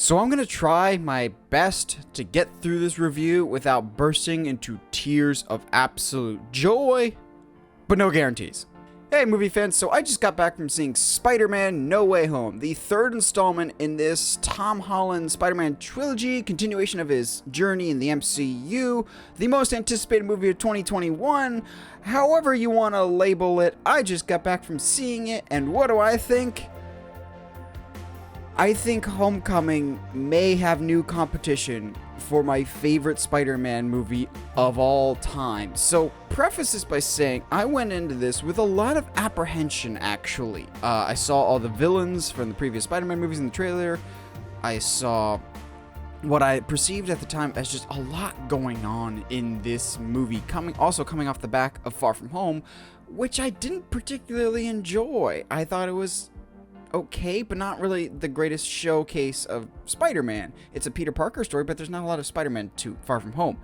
So I'm going to try my best to get through this review without bursting into tears of absolute joy, but no guarantees. Hey movie fans, so I just got back from seeing Spider-Man No Way Home, the third installment in this Tom Holland Spider-Man trilogy, continuation of his journey in the MCU, the most anticipated movie of 2021, however you want to label it. I just got back from seeing it, and what do I think? I think Homecoming may have new competition for my favorite Spider-Man movie of all time. So, preface this by saying I went into this with a lot of apprehension, actually. I saw all the villains from the previous Spider-Man movies in the trailer. I saw what I perceived at the time as just a lot going on in this movie, coming off the back of Far From Home, which I didn't particularly enjoy. I thought it was okay, but not really the greatest showcase of Spider-Man. It's a Peter Parker story, but there's not a lot of Spider-Man to Far From Home.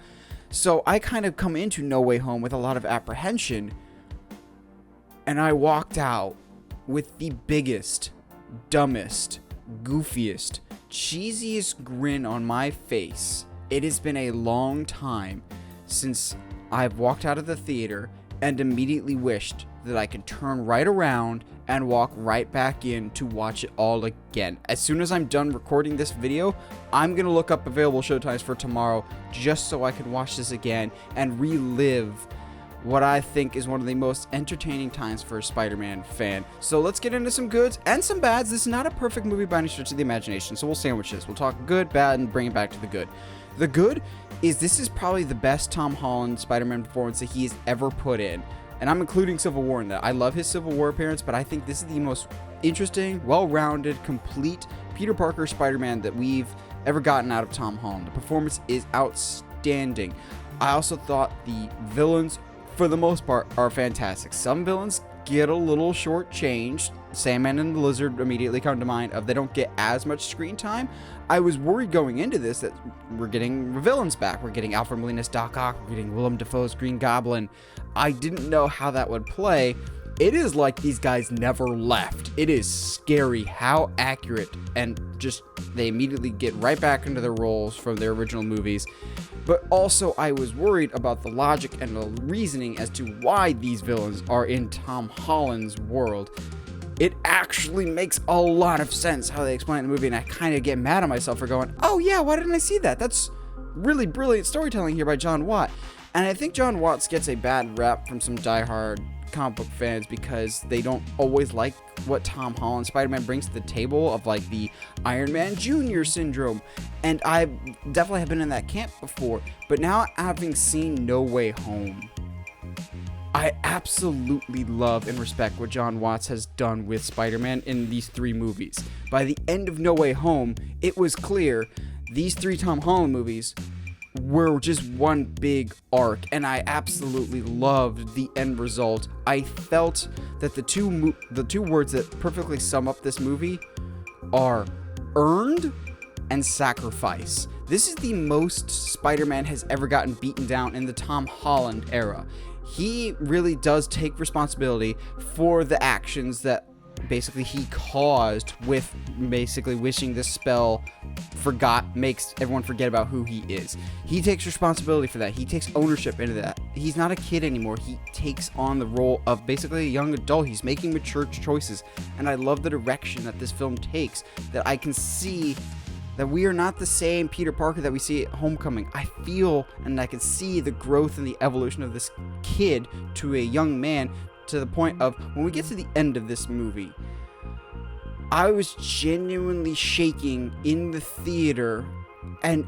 So I kind of come into No Way Home with a lot of apprehension, and I walked out with the biggest, dumbest, goofiest, cheesiest grin on my face. It has been a long time since I've walked out of the theater and immediately wished that I could turn right around and walk right back in to watch it all again. As soon as I'm done recording this video, I'm gonna look up available showtimes for tomorrow just so I can watch this again and relive what I think is one of the most entertaining times for a Spider-Man fan. So let's get into some goods and some bads. This is not a perfect movie by any stretch of the imagination, so we'll sandwich this. We'll talk good, bad, and bring it back to the good. The good is this is probably the best Tom Holland Spider-Man performance that he's ever put in. And I'm including Civil War in that. I love his Civil War appearance, but I think this is the most interesting, well-rounded, complete Peter Parker Spider-Man that we've ever gotten out of Tom Holland. The performance is outstanding. I also thought the villains, for the most part, are fantastic. Some villains get a little shortchanged. Sandman and the Lizard immediately come to mind of they don't get as much screen time. I was worried going into this that we're getting villains back. We're getting Alfred Molina's Doc Ock. We're getting Willem Dafoe's Green Goblin. I didn't know how that would play. It is like these guys never left. It is scary how accurate and just they immediately get right back into their roles from their original movies. But also I was worried about the logic and the reasoning as to why these villains are in Tom Holland's world. It actually makes a lot of sense how they explain it in the movie, and I kind of get mad at myself for going, oh yeah, why didn't I see that? That's really brilliant storytelling here by John Watt. And I think John Watts gets a bad rap from some diehard comic book fans because they don't always like what Tom Holland Spider-Man brings to the table of like the Iron Man Jr. syndrome. And I definitely have been in that camp before, but now having seen No Way Home, I absolutely love and respect what John Watts has done with Spider-Man in these three movies. By the end of No Way Home, it was clear these three Tom Holland movies were just one big arc, and I absolutely loved the end result. I felt that the two words that perfectly sum up this movie are earned and sacrifice. This is the most Spider-Man has ever gotten beaten down in the Tom Holland era. He really does take responsibility for the actions that basically he caused with basically wishing this spell makes everyone forget about who he is. He takes responsibility for that. He takes ownership into that. He's not a kid anymore. He takes on the role of basically a young adult. He's making mature choices, and I love the direction that this film takes, that I can see that we are not the same Peter Parker that we see at Homecoming. I feel and I can see the growth and the evolution of this kid to a young man, to the point of when we get to the end of this movie, I was genuinely shaking in the theater, and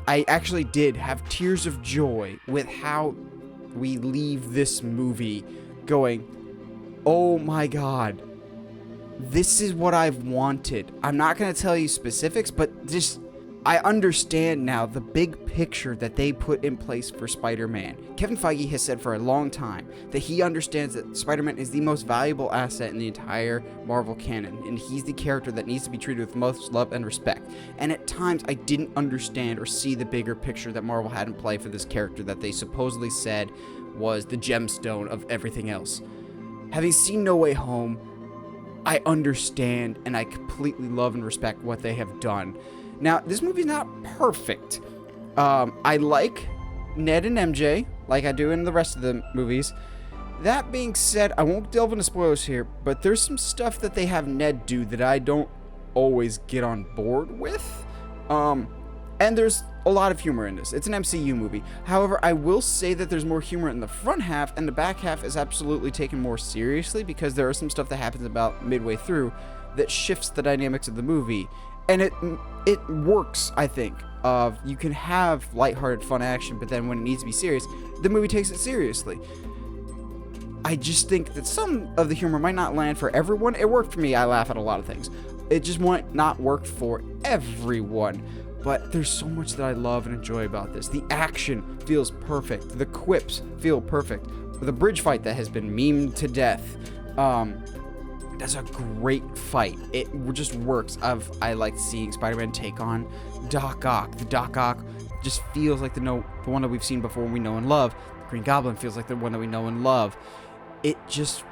I actually did have tears of joy with how we leave this movie going, oh my god, this is what I've wanted. I'm not going to tell you specifics, but just I understand now the big picture that they put in place for Spider-Man. Kevin Feige has said for a long time that he understands that Spider-Man is the most valuable asset in the entire Marvel canon, and he's the character that needs to be treated with most love and respect. And at times, I didn't understand or see the bigger picture that Marvel had in play for this character that they supposedly said was the gemstone of everything else. Having seen No Way Home, I understand and I completely love and respect what they have done. Now, this movie's not perfect. I like Ned and MJ, like I do in the rest of the movies. That being said, I won't delve into spoilers here, but there's some stuff that they have Ned do that I don't always get on board with. And there's a lot of humor in this. It's an MCU movie. However, I will say that there's more humor in the front half, and the back half is absolutely taken more seriously because there is some stuff that happens about midway through that shifts the dynamics of the movie. And it works, I think. You can have lighthearted, fun action, but then when it needs to be serious, the movie takes it seriously. I just think that some of the humor might not land for everyone. It worked for me. I laugh at a lot of things. It just might not work for everyone. But there's so much that I love and enjoy about this. The action feels perfect. The quips feel perfect. The bridge fight that has been memed to death. That's a great fight. It just works. I like seeing Spider-Man take on Doc Ock. The Doc Ock just feels like the one that we've seen before and we know and love. The Green Goblin feels like the one that we know and love. It just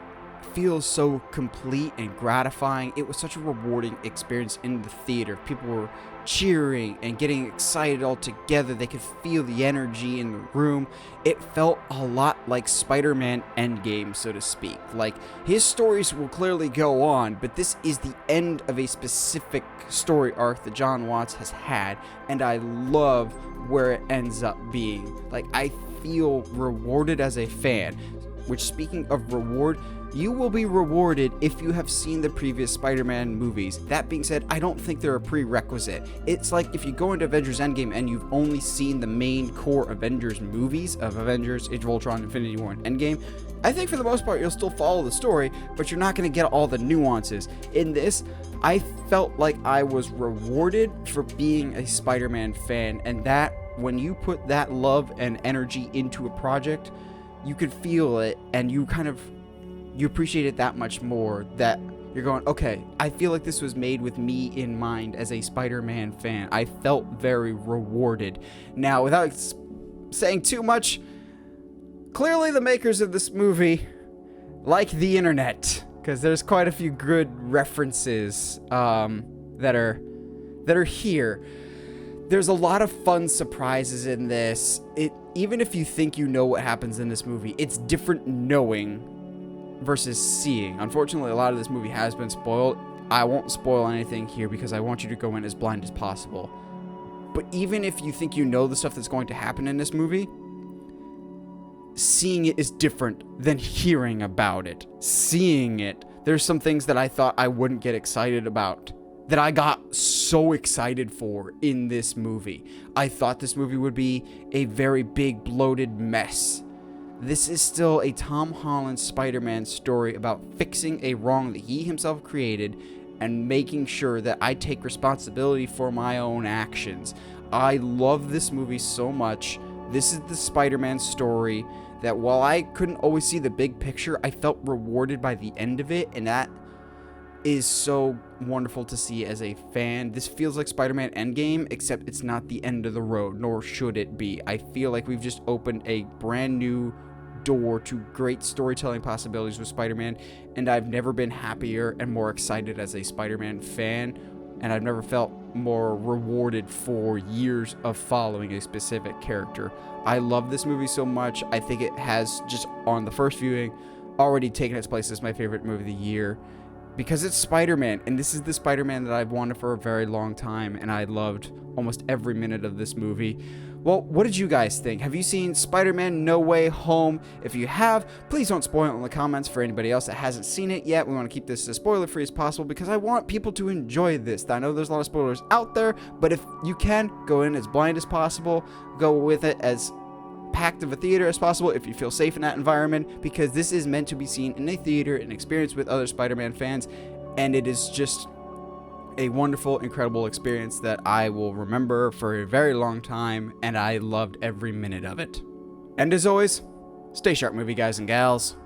feels so complete and gratifying. It was such a rewarding experience in the theater. People were cheering and getting excited all together. They could feel the energy in the room. It felt a lot like Spider-Man Endgame, so to speak. Like, his stories will clearly go on, but this is the end of a specific story arc that John Watts has had, and I love where it ends up being. Like, I feel rewarded as a fan. Which, speaking of reward, you will be rewarded if you have seen the previous Spider-Man movies. That being said, I don't think they're a prerequisite. It's like if you go into Avengers Endgame and you've only seen the main core Avengers movies of Avengers, Age of Ultron, Infinity War, and Endgame, I think for the most part you'll still follow the story, but you're not going to get all the nuances. In this, I felt like I was rewarded for being a Spider-Man fan, and that when you put that love and energy into a project, you could feel it, and you appreciate it that much more, that you're going, okay, I feel like this was made with me in mind as a Spider-Man fan. I felt very rewarded. Now, without saying too much, clearly the makers of this movie like the internet, because there's quite a few good references that are here. There's a lot of fun surprises in this. Even if you think you know what happens in this movie, it's different knowing versus seeing. Unfortunately, a lot of this movie has been spoiled. I won't spoil anything here because I want you to go in as blind as possible. But even if you think you know the stuff that's going to happen in this movie, seeing it is different than hearing about it. Seeing it, there's some things that I thought I wouldn't get excited about that I got so excited for in this movie. I thought this movie would be a very big, bloated mess. This is still a Tom Holland Spider-Man story about fixing a wrong that he himself created and making sure that I take responsibility for my own actions. I love this movie so much. This is the Spider-Man story that while I couldn't always see the big picture, I felt rewarded by the end of it, and that is so wonderful to see as a fan. This feels like Spider-Man Endgame, except it's not the end of the road, nor should it be. I feel like we've just opened a brand new door to great storytelling possibilities with Spider-Man, and I've never been happier and more excited as a Spider-Man fan, and I've never felt more rewarded for years of following a specific character. I love this movie so much. I think it has, just on the first viewing, already taken its place as my favorite movie of the year. Because it's Spider-Man, and this is the Spider-Man that I've wanted for a very long time, and I loved almost every minute of this movie. Well, what did you guys think? Have you seen Spider-Man No Way Home? If you have, please don't spoil it in the comments for anybody else that hasn't seen it yet. We want to keep this as spoiler-free as possible because I want people to enjoy this. I know there's a lot of spoilers out there, but if you can, go in as blind as possible. Go with it as packed of a theater as possible if you feel safe in that environment, because this is meant to be seen in a theater and experienced with other Spider-Man fans, and it is just a wonderful, incredible experience that I will remember for a very long time, and I loved every minute of it. And as always, stay sharp, movie guys and gals.